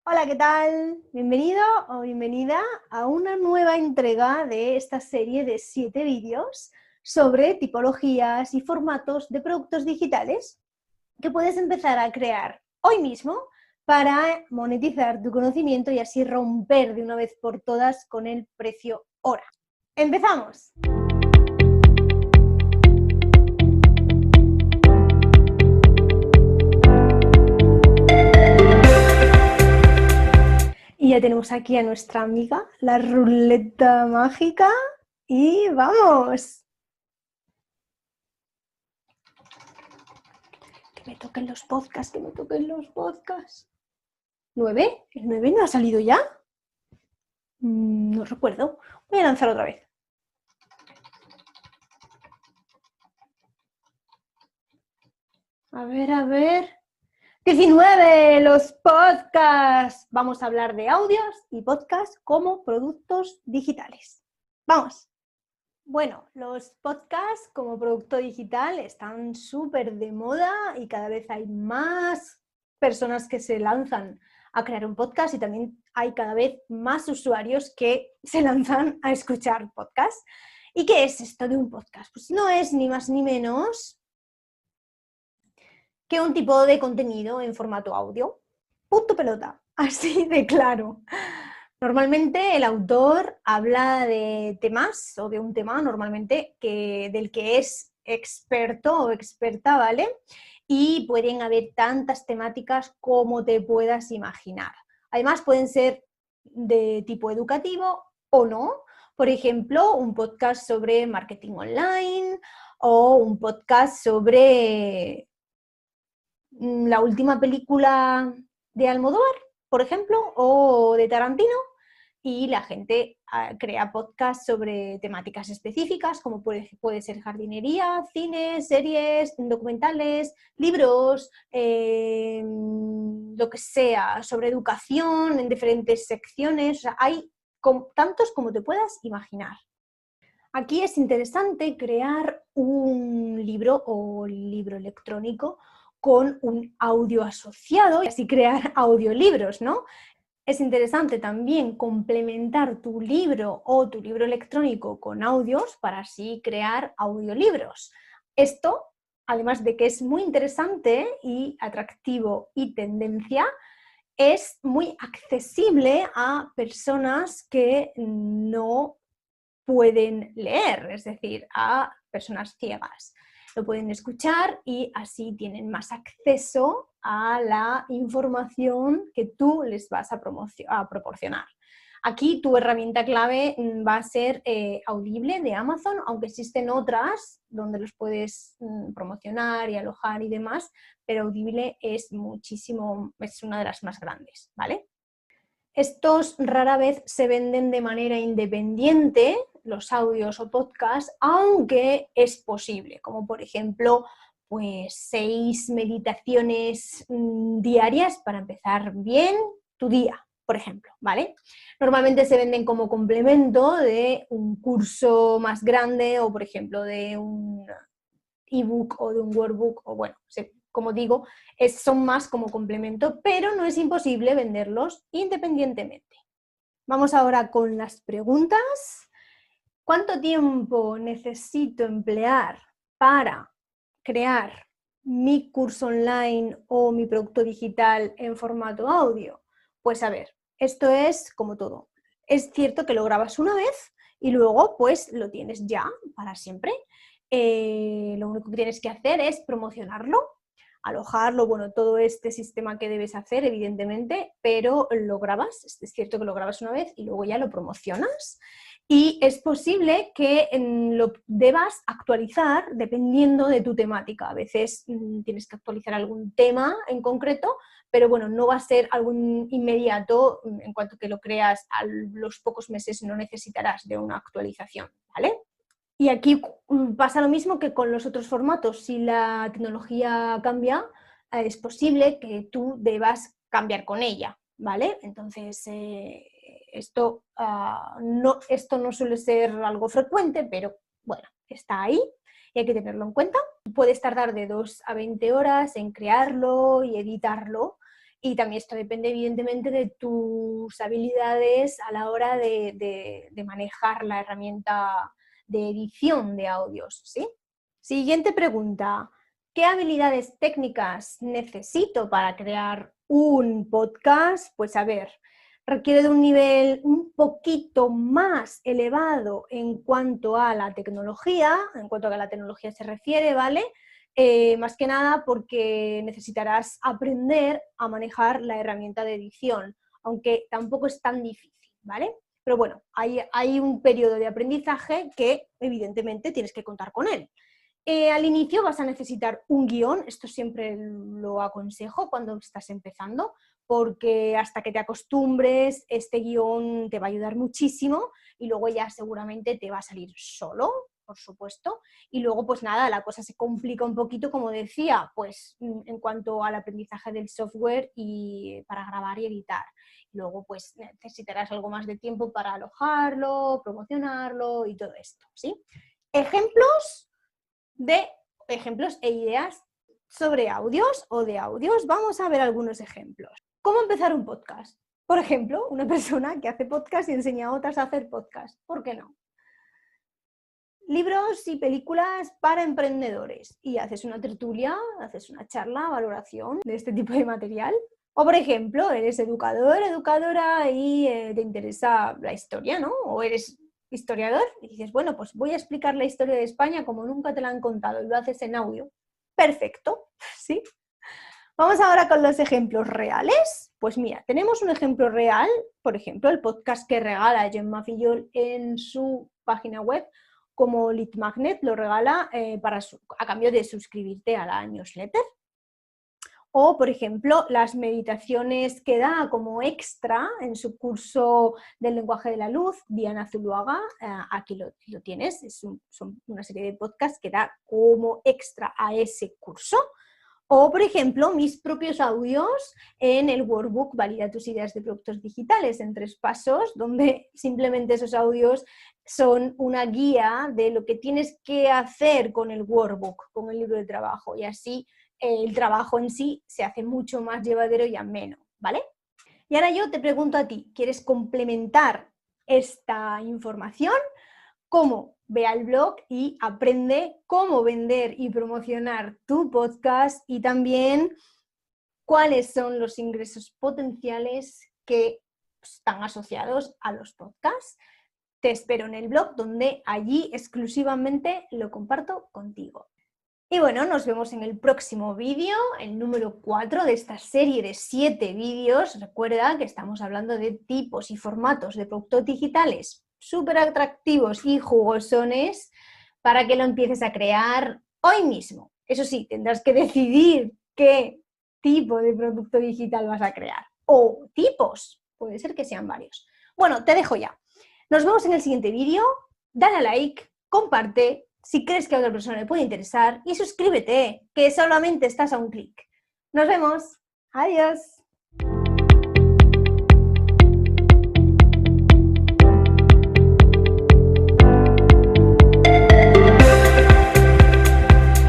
Hola, ¿qué tal? Bienvenido o bienvenida a una nueva entrega de esta serie de 7 vídeos sobre tipologías y formatos de productos digitales que puedes empezar a crear hoy mismo para monetizar tu conocimiento y así romper de una vez por todas con el precio hora. ¡Empezamos! Y ya tenemos aquí a nuestra amiga, la ruleta mágica, y ¡vamos! Que me toquen los podcasts, que me toquen los podcasts. ¿9? ¿El 9 no ha salido ya? No recuerdo. Voy a lanzar otra vez. A ver. 19, los podcasts. Vamos a hablar de audios y podcasts como productos digitales. ¡Vamos! Bueno, los podcasts como producto digital están súper de moda y cada vez hay más personas que se lanzan a crear un podcast y también hay cada vez más usuarios que se lanzan a escuchar podcasts. ¿Y qué es esto de un podcast? Pues no es ni más ni menos que un tipo de contenido en formato audio. Punto pelota, así de claro. Normalmente el autor habla de temas o de un tema normalmente del que es experto o experta, ¿vale? Y pueden haber tantas temáticas como te puedas imaginar. Además pueden ser de tipo educativo o no. Por ejemplo, un podcast sobre marketing online o un podcast sobre la última película de Almodóvar, por ejemplo, o de Tarantino, y la gente crea podcasts sobre temáticas específicas, como puede ser jardinería, cine, series, documentales, libros, lo que sea, sobre educación en diferentes secciones. O sea, hay tantos como te puedas imaginar. Aquí es interesante crear un libro o libro electrónico con un audio asociado y así crear audiolibros, ¿no? Es interesante también complementar tu libro o tu libro electrónico con audios para así crear audiolibros. Esto, además de que es muy interesante y atractivo y tendencia, es muy accesible a personas que no pueden leer, es decir, a personas ciegas. Lo pueden escuchar y así tienen más acceso a la información que tú les vas a proporcionar. Aquí tu herramienta clave va a ser Audible de Amazon, aunque existen otras donde los puedes promocionar y alojar y demás, pero Audible es una de las más grandes, ¿vale? Estos rara vez se venden de manera independiente, los audios o podcasts, aunque es posible, como por ejemplo, pues 6 meditaciones diarias para empezar bien tu día, por ejemplo, ¿vale? Normalmente se venden como complemento de un curso más grande o, por ejemplo, de un ebook o de un workbook, o bueno, como digo, son más como complemento, pero no es imposible venderlos independientemente. Vamos ahora con las preguntas. ¿Cuánto tiempo necesito emplear para crear mi curso online o mi producto digital en formato audio? Pues a ver, esto es como todo. Es cierto que lo grabas una vez y luego pues lo tienes ya para siempre. Lo único que tienes que hacer es promocionarlo, alojarlo, bueno, todo este sistema que debes hacer, evidentemente, pero lo grabas, es cierto que lo grabas una vez y luego ya lo promocionas. Y es posible que lo debas actualizar dependiendo de tu temática. A veces tienes que actualizar algún tema en concreto, pero bueno, no va a ser algo inmediato. En cuanto que lo creas, a los pocos meses no necesitarás de una actualización, ¿vale? Y aquí pasa lo mismo que con los otros formatos. Si la tecnología cambia, es posible que tú debas cambiar con ella, ¿vale? Entonces, esto no suele ser algo frecuente, pero bueno, está ahí y hay que tenerlo en cuenta. Puedes tardar de 2 a 20 horas en crearlo y editarlo, Y también esto depende evidentemente de tus habilidades a la hora de manejar la herramienta de edición de audios, ¿sí? Siguiente pregunta. ¿Qué habilidades técnicas necesito para crear un podcast? Pues a ver, requiere de un nivel un poquito más elevado en cuanto a la tecnología, en cuanto a que la tecnología se refiere, ¿vale? Más que nada porque necesitarás aprender a manejar la herramienta de edición, aunque tampoco es tan difícil, ¿vale? Pero bueno, hay un periodo de aprendizaje que evidentemente tienes que contar con él. Al inicio vas a necesitar un guión, esto siempre lo aconsejo cuando estás empezando, porque hasta que te acostumbres, este guión te va a ayudar muchísimo y luego ya seguramente te va a salir solo, por supuesto, y luego pues nada, la cosa se complica un poquito, como decía, pues en cuanto al aprendizaje del software y para grabar y editar. Luego pues necesitarás algo más de tiempo para alojarlo, promocionarlo y todo esto, ¿sí? Ejemplos e ideas sobre audios o de audios. Vamos a ver algunos ejemplos. ¿Cómo empezar un podcast? Por ejemplo, una persona que hace podcast y enseña a otras a hacer podcast. ¿Por qué no? Libros y películas para emprendedores. Y haces una tertulia, haces una charla, valoración de este tipo de material. O, por ejemplo, eres educador, educadora y te interesa la historia, ¿no? O eres historiador y dices, bueno, pues voy a explicar la historia de España como nunca te la han contado y lo haces en audio. Perfecto, ¿sí? Vamos ahora con los ejemplos reales. Pues mira, tenemos un ejemplo real, por ejemplo, el podcast que regala Gemma Fillol en su página web, como Lead Magnet lo regala a cambio de suscribirte a la newsletter. O, por ejemplo, las meditaciones que da como extra en su curso del lenguaje de la luz, Diana Zuluaga, aquí lo tienes, son una serie de podcasts que da como extra a ese curso. O, por ejemplo, mis propios audios en el workbook Valida tus ideas de productos digitales en 3 pasos, donde simplemente esos audios son una guía de lo que tienes que hacer con el workbook, con el libro de trabajo, y así el trabajo en sí se hace mucho más llevadero y ameno, ¿vale? Y ahora yo te pregunto a ti, ¿quieres complementar esta información? ¿Cómo? Ve al blog y aprende cómo vender y promocionar tu podcast y también cuáles son los ingresos potenciales que están asociados a los podcasts. Te espero en el blog, donde allí exclusivamente lo comparto contigo. Y bueno, nos vemos en el próximo vídeo, el número 4 de esta serie de 7 vídeos. Recuerda que estamos hablando de tipos y formatos de productos digitales súper atractivos y jugosones para que lo empieces a crear hoy mismo. Eso sí, tendrás que decidir qué tipo de producto digital vas a crear. O tipos, puede ser que sean varios. Bueno, te dejo ya. Nos vemos en el siguiente vídeo. Dale a like, comparte si crees que a otra persona le puede interesar y suscríbete, que solamente estás a un clic. Nos vemos. Adiós.